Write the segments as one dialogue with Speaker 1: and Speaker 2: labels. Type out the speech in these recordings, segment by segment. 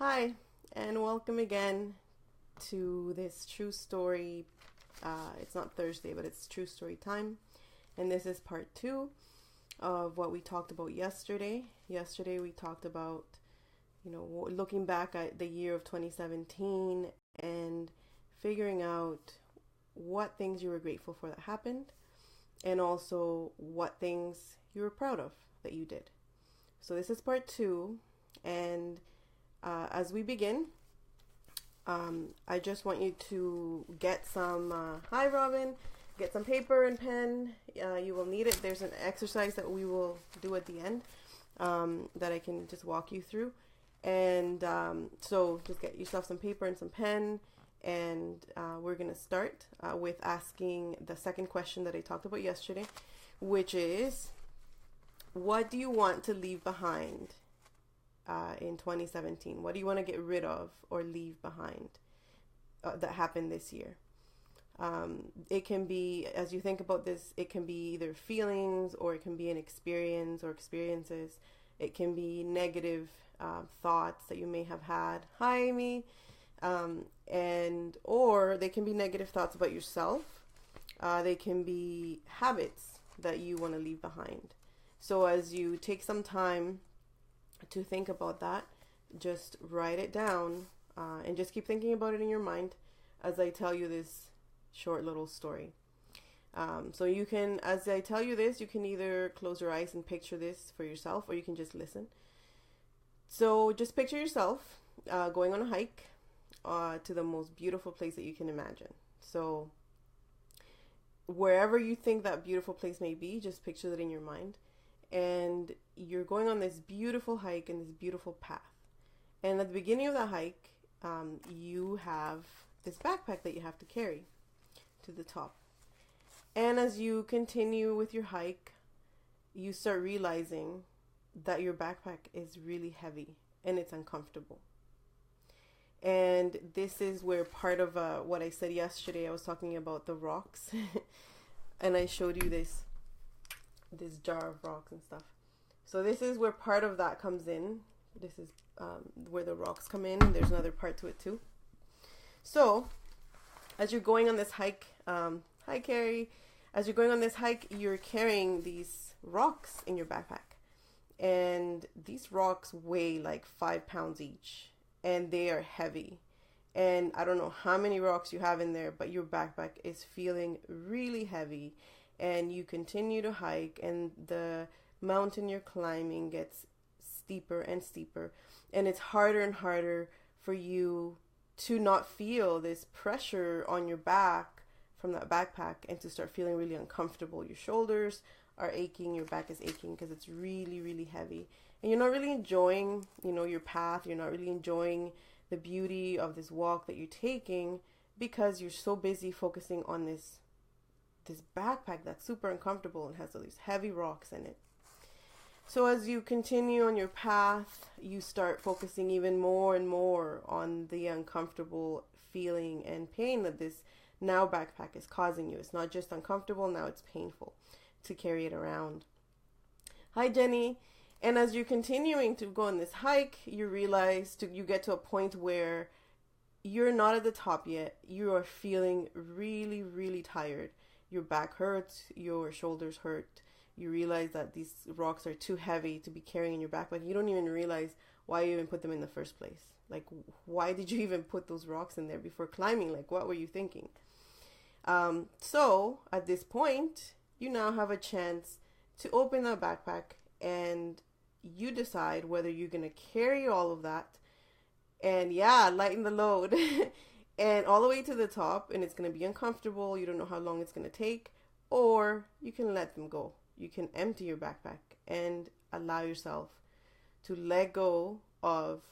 Speaker 1: Hi, and welcome again to this true story. It's not Thursday, but it's true story time. And this is part 2 of what we talked about yesterday. Yesterday we talked about, looking back at the year of 2017 and figuring out what things you were grateful for that happened, and also what things you were proud of that you did. So this is part 2, and as we begin, I just want you to get some, hi Robin, get some paper and pen. You will need it. There's an exercise that we will do at the end that I can just walk you through. And so just get yourself some paper and some pen, and we're going to start with asking the second question that I talked about yesterday, which is, what do you want to leave behind in 2017? What do you want to get rid of or leave behind that happened this year? It can be, as you think about this, it can be either feelings, or it can be an experience or experiences. It can be negative thoughts that you may have had. Hi, Amy. Or they can be negative thoughts about yourself. They can be habits that you want to leave behind. So as you take some time to think about that, just write it down and just keep thinking about it in your mind as I tell you this short little story. So you can, as I tell you this, you can either close your eyes and picture this for yourself, or you can just listen. So just picture yourself going on a hike to the most beautiful place that you can imagine. So wherever you think that beautiful place may be, just picture that in your mind. And you're going on this beautiful hike and this beautiful path. And at the beginning of the hike, you have this backpack that you have to carry to the top. And as you continue with your hike, you start realizing that your backpack is really heavy and it's uncomfortable. And this is where part of what I said yesterday, I was talking about the rocks. And I showed you this jar of rocks and stuff. So this is where part of that comes in. This is where the rocks come in, and there's another part to it too. So as you're going on this hike, hi Carrie, as you're going on this hike, you're carrying these rocks in your backpack, and these rocks weigh like 5 pounds each, and they are heavy. And I don't know how many rocks you have in there, but your backpack is feeling really heavy. And you continue to hike, and the mountain you're climbing gets steeper and steeper, and it's harder and harder for you to not feel this pressure on your back from that backpack, and to start feeling really uncomfortable. Your shoulders are aching, your back is aching because it's really, really heavy, and you're not really enjoying, your path. You're not really enjoying the beauty of this walk that you're taking, because you're so busy focusing on this backpack that's super uncomfortable and has all these heavy rocks in it. So as you continue on your path, you start focusing even more and more on the uncomfortable feeling and pain that this now backpack is causing you. It's not just uncomfortable, now it's painful to carry it around. Hi Jenny. And as you're continuing to go on this hike, you realize you get to a point where you're not at the top yet. You are feeling really, really tired. Your back hurts, your shoulders hurt. You realize that these rocks are too heavy to be carrying in your backpack. You don't even realize why you even put them in the first place. Like, why did you even put those rocks in there before climbing? Like, what were you thinking? So at this point, you now have a chance to open that backpack, and you decide whether you're going to carry all of that and lighten the load and all the way to the top, and it's going to be uncomfortable. You don't know how long it's going to take, or you can let them go. You can empty your backpack and allow yourself to let go of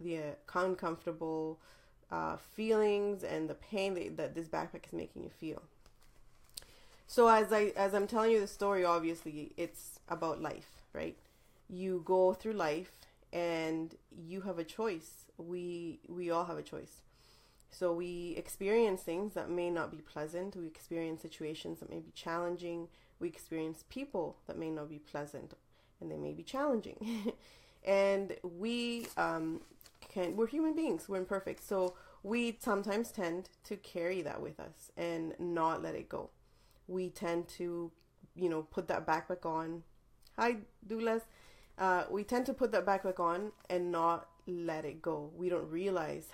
Speaker 1: the uncomfortable feelings and the pain that this backpack is making you feel. So as I'm telling you the story, obviously it's about life, right? You go through life and you have a choice. We all have a choice. So we experience things that may not be pleasant. We experience situations that may be challenging. We experience people that may not be pleasant, and they may be challenging. And we we're human beings, we're imperfect. So we sometimes tend to carry that with us and not let it go. We tend to, put that backpack on. Hi, Doulas. We tend to put that backpack on and not let it go. We don't realize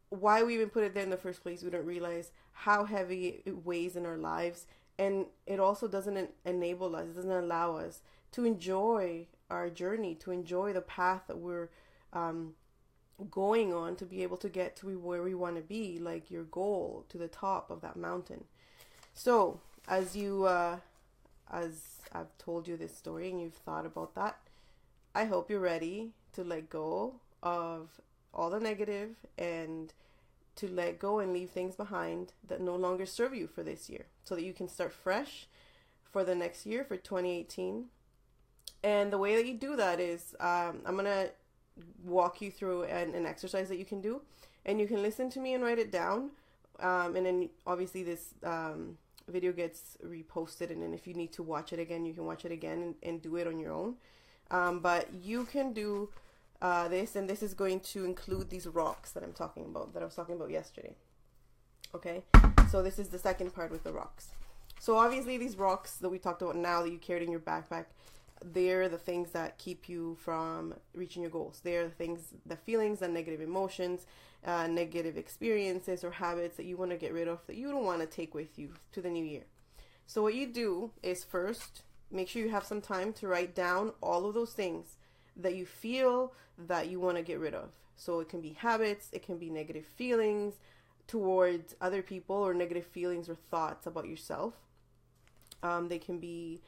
Speaker 1: why we even put it there in the first place. We don't realize how heavy it weighs in our lives. And it also doesn't enable us, it doesn't allow us to enjoy our journey, to enjoy the path that we're going on, to be able to get to where we want to be, like your goal, to the top of that mountain. So as I've told you this story and you've thought about that, I hope you're ready to let go of all the negative and to let go and leave things behind that no longer serve you for this year, so that you can start fresh for the next year, for 2018. And the way that you do that is I'm going to walk you through an exercise that you can do, and you can listen to me and write it down. And then obviously this video gets reposted, and then if you need to watch it again, you can watch it again and do it on your own. But you can do this, and this is going to include these rocks that I was talking about yesterday. Okay, so this is the second part with the rocks. So obviously these rocks that we talked about now that you carried in your backpack, they're the things that keep you from reaching your goals. They're the things, the feelings, the negative emotions, negative experiences or habits that you want to get rid of, that you don't want to take with you to the new year. So what you do is first, make sure you have some time to write down all of those things that you feel that you want to get rid of. So it can be habits, it can be negative feelings towards other people, or negative feelings or thoughts about yourself. They can be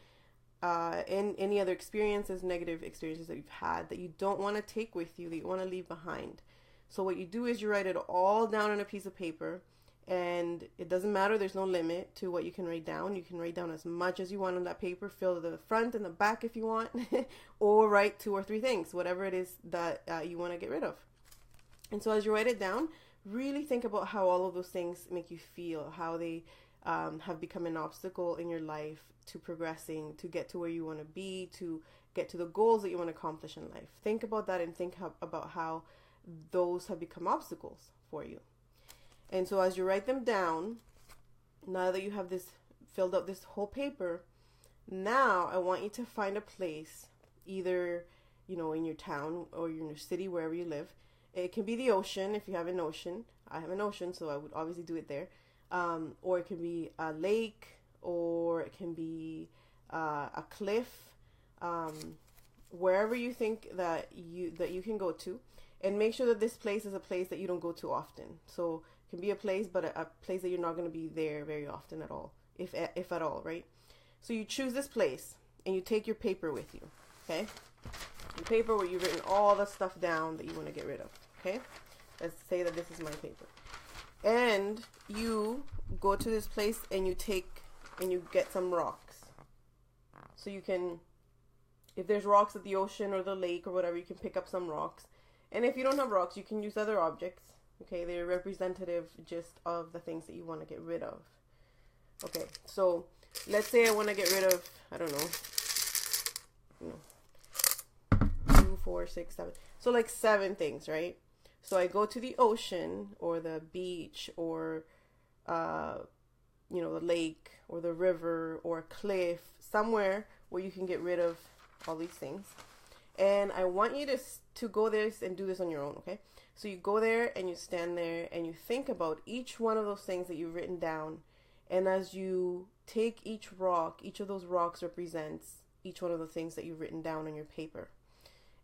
Speaker 1: in any other experiences, negative experiences that you've had that you don't want to take with you, that you want to leave behind. So what you do is you write it all down on a piece of paper, and it doesn't matter, there's no limit to what you can write down. You can write down as much as you want on that paper, fill the front and the back if you want, or write 2 or 3 things, whatever it is that you want to get rid of. And so as you write it down, really think about how all of those things make you feel, how they have become an obstacle in your life to progressing, to get to where you want to be, to get to the goals that you want to accomplish in life. Think about that and think about how those have become obstacles for you. And so as you write them down, now that you have this filled out this whole paper, now I want you to find a place, either, in your town or in your city, wherever you live. It can be the ocean if you have an ocean. I have an ocean, so I would obviously do it there. Or it can be a lake, or it can be a cliff, wherever you think that you can go to. And make sure that this place is a place that you don't go to often. So it can be a place, but a place that you're not going to be there very often at all, if at all, right? So you choose this place, and you take your paper with you, okay? The paper where you've written all the stuff down that you want to get rid of, okay? Let's say that this is my paper. And you go to this place, and you get some rocks. So you can, if there's rocks at the ocean or the lake or whatever, you can pick up some rocks. And if you don't have rocks, you can use other objects. Okay, they're representative just of the things that you want to get rid of. Okay, so let's say I want to get rid of, I don't know, 2, 4, 6, 7. So like 7 things, right? So I go to the ocean or the beach or, the lake or the river or a cliff, somewhere where you can get rid of all these things. And I want you to go there and do this on your own, okay? So you go there and you stand there and you think about each one of those things that you've written down. And as you take each rock, each of those rocks represents each one of the things that you've written down on your paper.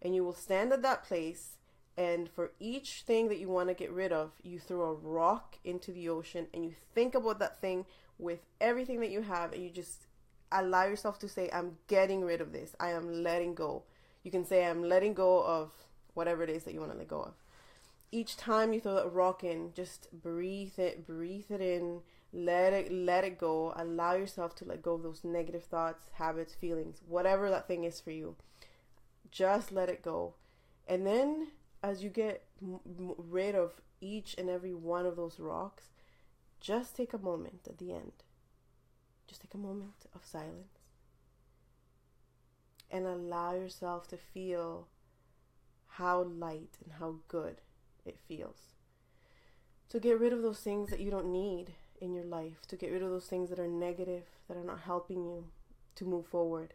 Speaker 1: And you will stand at that place, and for each thing that you want to get rid of, you throw a rock into the ocean, and you think about that thing with everything that you have, and you just allow yourself to say, I'm getting rid of this. I am letting go. You can say, I'm letting go of whatever it is that you want to let go of. Each time you throw that rock in, just breathe it in, let it go. Allow yourself to let go of those negative thoughts, habits, feelings, whatever that thing is for you. Just let it go. And then as you get rid of each and every one of those rocks, just take a moment at the end. Just take a moment of silence. And allow yourself to feel how light and how good it feels. To get rid of those things that you don't need in your life, to get rid of those things that are negative, that are not helping you to move forward,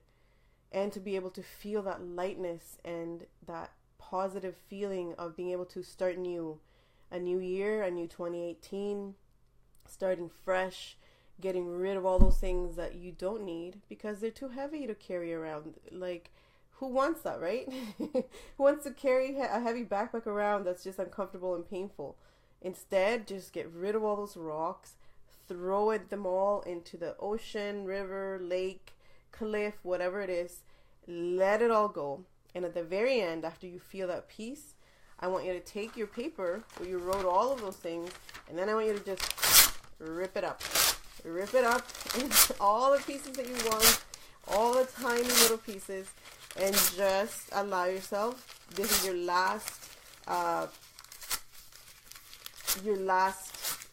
Speaker 1: and to be able to feel that lightness and that positive feeling of being able to start new, a new year, a new 2018, starting fresh, getting rid of all those things that you don't need because they're too heavy to carry around. Like, who wants that, right? Who wants to carry a heavy backpack around that's just uncomfortable and painful? Instead, just get rid of all those rocks, throw them all into the ocean, river, lake, cliff, whatever it is. Let it all go. And at the very end, after you feel that peace, I want you to take your paper where you wrote all of those things, and then I want you to just rip it up. Rip it up into all the pieces that you want, all the tiny little pieces, and just allow yourself, this is your last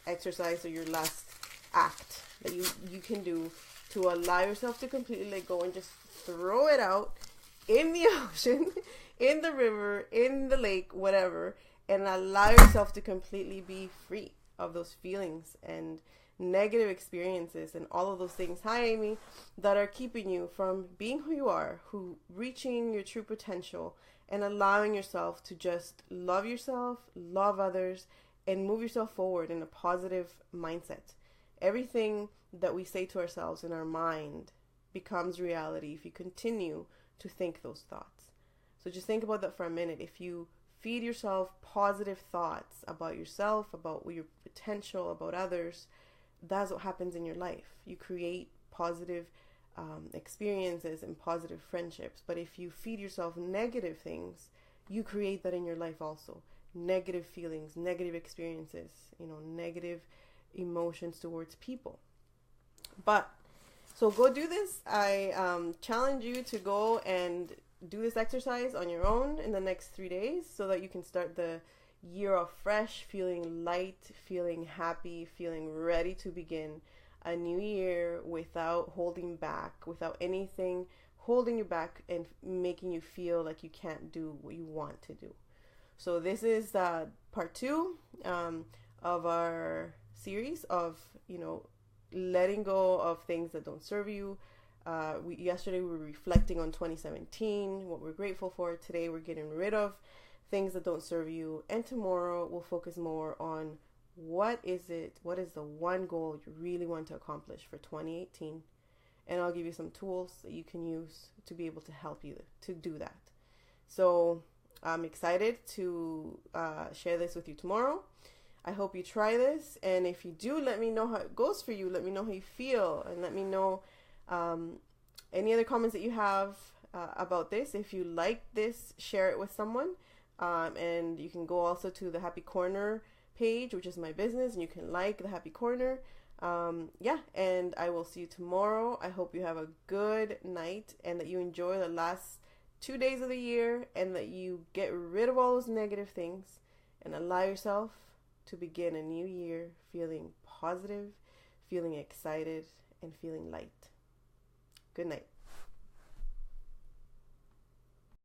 Speaker 1: exercise or your last act that you can do to allow yourself to completely let go and just throw it out in the ocean, in the river, in the lake, whatever, and allow yourself to completely be free of those feelings and negative experiences and all of those things, hi Amy, that are keeping you from being who you are, reaching your true potential, and allowing yourself to just love yourself, love others, and move yourself forward in a positive mindset. Everything that we say to ourselves in our mind becomes reality if you continue to think those thoughts. So just think about that for a minute. If you feed yourself positive thoughts about yourself, about your potential, about others, that's what happens in your life. You create positive experiences and positive friendships. But if you feed yourself negative things, you create that in your life also. Negative feelings, negative experiences, negative emotions towards people. But so go do this. I challenge you to go and do this exercise on your own in the next 3 days so that you can start the year off fresh, feeling light, feeling happy, feeling ready to begin a new year without holding back, without anything holding you back and making you feel like you can't do what you want to do. So this is part 2 of our series of, letting go of things that don't serve you. Yesterday we were reflecting on 2017, what we're grateful for. Today we're getting rid of things that don't serve you. And tomorrow we'll focus more on what is the one goal you really want to accomplish for 2018. And I'll give you some tools that you can use to be able to help you to do that. So I'm excited to share this with you tomorrow. I hope you try this, and if you do, let me know how it goes for you. Let me know how you feel, and let me know any other comments that you have about this. If you like this, share it with someone, and you can go also to the Happy Corner page, which is my business, and you can like the Happy Corner. And I will see you tomorrow. I hope you have a good night and that you enjoy the last 2 days of the year, and that you get rid of all those negative things and allow yourself to begin a new year feeling positive, feeling excited, and feeling light. Good night.